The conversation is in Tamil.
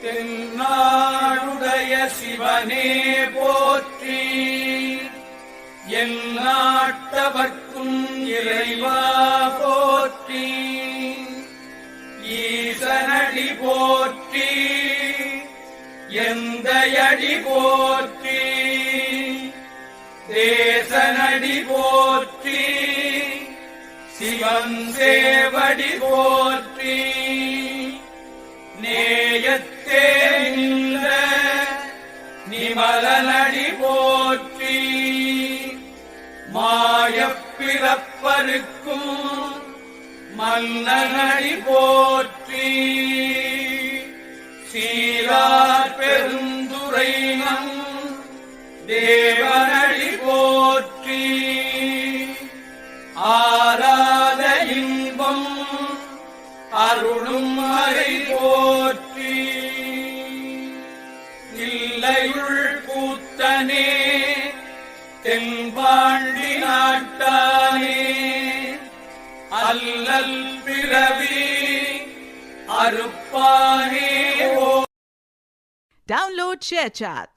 தென்னாடுடைய சிவனே போற்றி, எந்நாட்டவர்க்கும் இறைவா போற்றி, ஈசனடி போற்றி, எந்தையடி போற்றி, தேசனடி போற்றி, சிவன் சேவடி போற்றி, நேயத்தே நின்ற நிமலனடி போற்றி, மாயப்பிறப்பருக்கும் மன்னனடி போற்றி, சீரார் பெருந்துரைனம் தேவனடி போற்றி, ஆராத இன்பம் அருளும் மறை போற்றி, இல்லையுள் கூத்தனே தென்பாண்டி நாட்டானே, அல்லல் பிறவி அறுப்பானே. Download ShareChat.